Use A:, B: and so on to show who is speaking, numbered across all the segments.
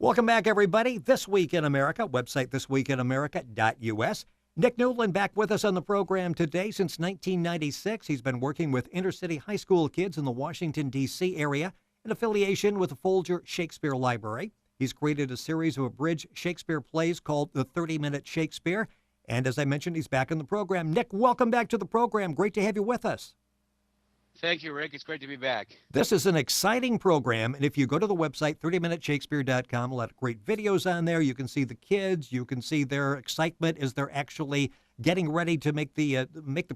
A: Welcome back, everybody. This Week in America, website thisweekinamerica.us. Nick Newland back with us on the program today. Since 1996, he's been working with inner-city high school kids in the Washington, D.C. area in affiliation with the Folger Shakespeare Library. He's created a series of abridged Shakespeare plays called The 30-Minute Shakespeare. And as I mentioned, he's back on the program. Nick, welcome back to the program. Great to have you with us.
B: Thank you, Rick. It's great to be back.
A: This is an exciting program, and if you go to the website, 30minuteshakespeare.com, a lot of great videos on there. You can see the kids. You can see their excitement as they're actually getting ready to make the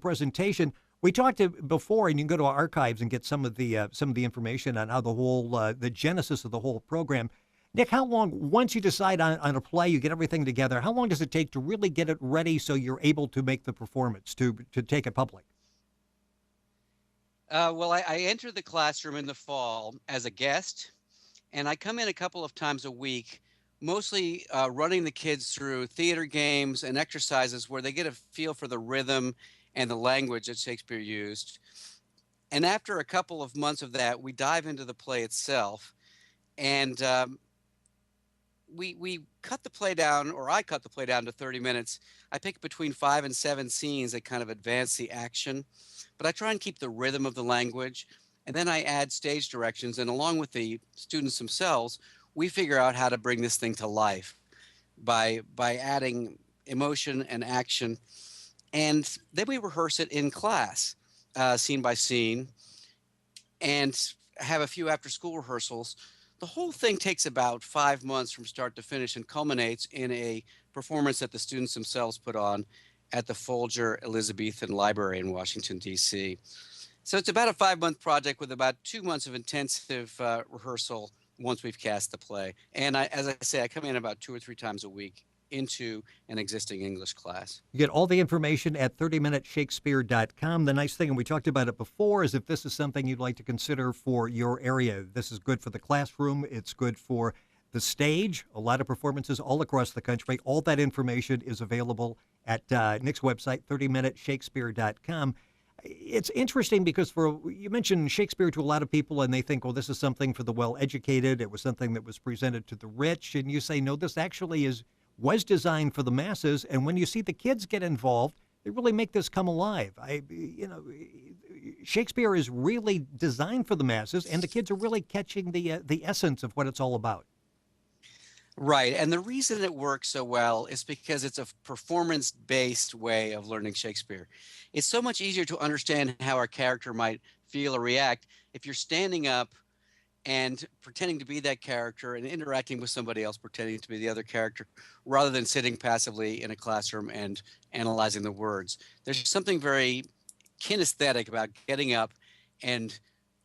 A: presentation. We talked before, and you can go to our archives and get some of the information on how the genesis of the whole program. Nick, how long, once you decide on a play, you get everything together, how long does it take to really get it ready so you're able to make the performance, to take it public?
B: Well, I enter the classroom in the fall as a guest, and I come in a couple of times a week, mostly running the kids through theater games and exercises where they get a feel for the rhythm and the language that Shakespeare used. And after a couple of months of that, we dive into the play itself, and we cut the play down, or I cut the play down to 30 minutes. I pick between 5 and 7 scenes that kind of advance the action, but I try and keep the rhythm of the language, and then I add stage directions, and along with the students themselves, we figure out how to bring this thing to life by adding emotion and action, and then we rehearse it in class, scene by scene, and have a few after-school rehearsals. The whole thing takes about 5 months from start to finish and culminates in a performance that the students themselves put on at the Folger Elizabethan Library in Washington, D.C. So it's about a 5-month project with about 2 months of intensive rehearsal once we've cast the play. And as I say, I come in about 2 or 3 times a week into an existing English class.
A: You get all the information at 30minuteshakespeare.com. The nice thing, and we talked about it before, is if this is something you'd like to consider for your area, this is good for the classroom. It's good for the stage. A lot of performances all across the country. All that information is available at Nick's website, 30minuteshakespeare.com. It's interesting because you mentioned Shakespeare to a lot of people and they think, well, this is something for the well-educated. It was something that was presented to the rich. And you say, no, this actually was designed for the masses. And when you see the kids get involved, they really make this come alive. Shakespeare is really designed for the masses, and the kids are really catching the essence of what it's all about.
B: Right. And the reason it works so well is because it's a performance-based way of learning Shakespeare. It's so much easier to understand how our character might feel or react if you're standing up and pretending to be that character and interacting with somebody else pretending to be the other character, rather than sitting passively in a classroom and analyzing the words. There's something very kinesthetic about getting up and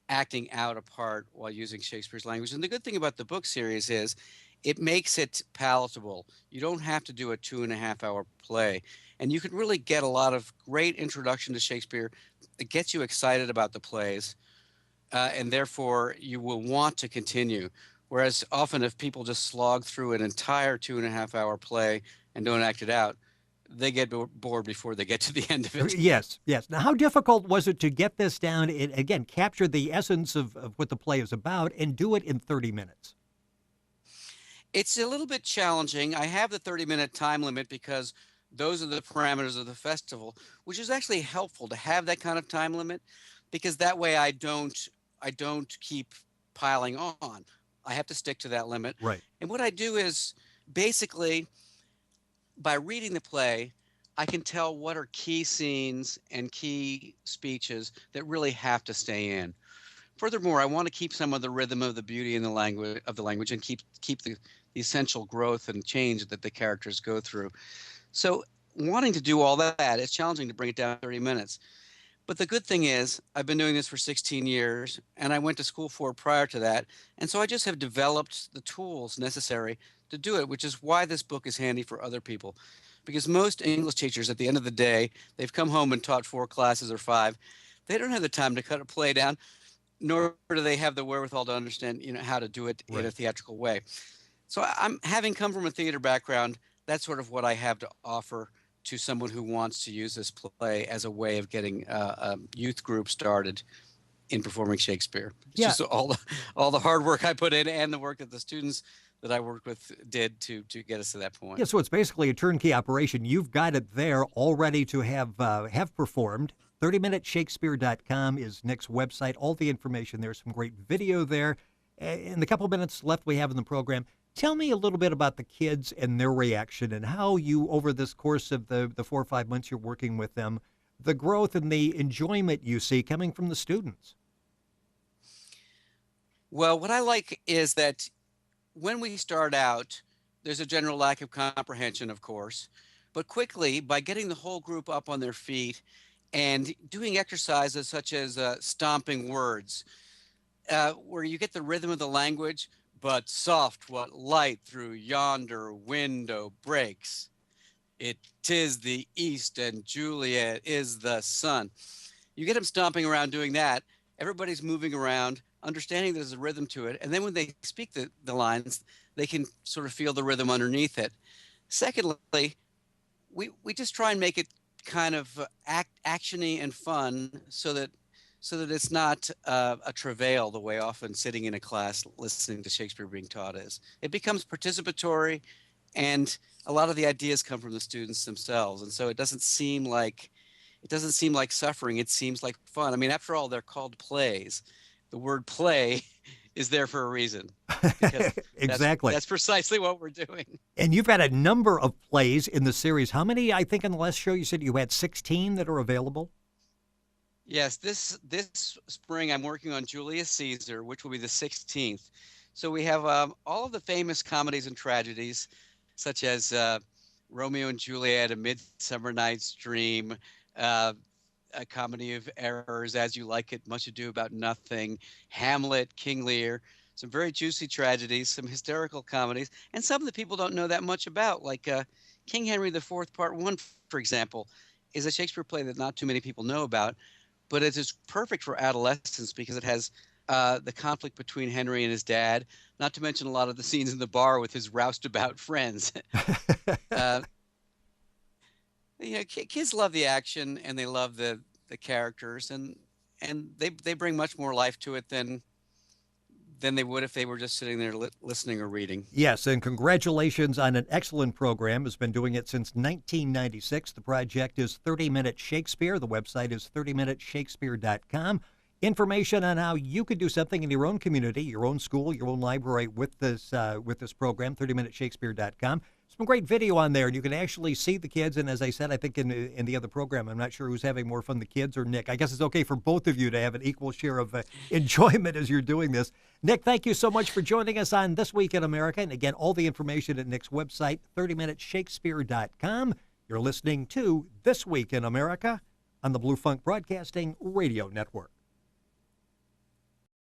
B: acting out a part while using Shakespeare's language. And the good thing about the book series is it makes it palatable. You don't have to do a 2.5-hour play. And you can really get a lot of great introduction to Shakespeare that gets you excited about the plays. And therefore, you will want to continue. Whereas often if people just slog through an entire 2.5-hour play and don't act it out, they get bored before they get to the end of it.
A: Yes, yes. Now, how difficult was it to get this down, and again, capture the essence of what the play is about and do it in 30 minutes?
B: It's a little bit challenging. I have the 30-minute time limit because those are the parameters of the festival, which is actually helpful to have that kind of time limit, because that way I don't keep piling on. I have to stick to that limit.
A: Right.
B: And what I do is basically, by reading the play, I can tell what are key scenes and key speeches that really have to stay in. Furthermore, I want to keep some of the rhythm of the beauty in the language and keep the essential growth and change that the characters go through. So wanting to do all that, it's challenging to bring it down to 30 minutes. But the good thing is I've been doing this for 16 years, and I went to school for it prior to that. And so I just have developed the tools necessary to do it, which is why this book is handy for other people. Because most English teachers, at the end of the day, they've come home and taught 4 classes or 5. They don't have the time to cut a play down, nor do they have the wherewithal to understand, how to do it in a theatrical way. So having come from a theater background, that's sort of what I have to offer to someone who wants to use this play as a way of getting a youth group started in performing Shakespeare. It's
A: Yeah.
B: just all the hard work I put in and the work that the students that I worked with did to get us to that point.
A: Yeah, so it's basically a turnkey operation. You've got it there all ready to have performed. 30minuteshakespeare.com is Nick's website. All the information there. Some great video there. In the couple minutes left we have in the program, tell me a little bit about the kids and their reaction and how you, over this course of the 4 or 5 months you're working with them, the growth and the enjoyment you see coming from the students.
B: Well, what I like is that when we start out, there's a general lack of comprehension, of course, but quickly, by getting the whole group up on their feet and doing exercises such as stomping words, where you get the rhythm of the language, but soft what light through yonder window breaks. It 'tis the east and Juliet is the sun. You get them stomping around doing that. Everybody's moving around, understanding there's a rhythm to it. And then when they speak the lines, they can sort of feel the rhythm underneath it. Secondly, we just try and make it kind of actiony and fun so that it's not a travail the way often sitting in a class listening to Shakespeare being taught is. It becomes participatory, and a lot of the ideas come from the students themselves. And so it doesn't seem like suffering. It seems like fun. I mean, after all, they're called plays. The word play is there for a reason. Because
A: Exactly.
B: That's precisely what we're doing.
A: And you've got a number of plays in the series. How many? I think in the last show you said you had 16 that are available.
B: Yes, this spring I'm working on Julius Caesar, which will be the 16th. So we have all of the famous comedies and tragedies, such as Romeo and Juliet, A Midsummer Night's Dream, A Comedy of Errors, As You Like It, Much Ado About Nothing, Hamlet, King Lear, some very juicy tragedies, some hysterical comedies, and some that people don't know that much about, like King Henry IV, Part 1, for example, is a Shakespeare play that not too many people know about, but it is perfect for adolescents because it has the conflict between Henry and his dad, not to mention a lot of the scenes in the bar with his roustabout friends. Kids love the action and they love the characters, and they bring much more life to it than they would if they were just sitting there listening or reading.
A: Yes, and congratulations on an excellent program. It's been doing it since 1996. The project is 30 Minute Shakespeare. The website is 30minuteshakespeare.com. Information on how you could do something in your own community, your own school, your own library with this program, 30minuteshakespeare.com. Some great video on there, and you can actually see the kids. And as I said, I think in the other program, I'm not sure who's having more fun, the kids or Nick. I guess it's okay for both of you to have an equal share of enjoyment as you're doing this. Nick, thank you so much for joining us on This Week in America. And again, all the information at Nick's website, 30minuteshakespeare.com. You're listening to This Week in America on the Blue Funk Broadcasting Radio Network.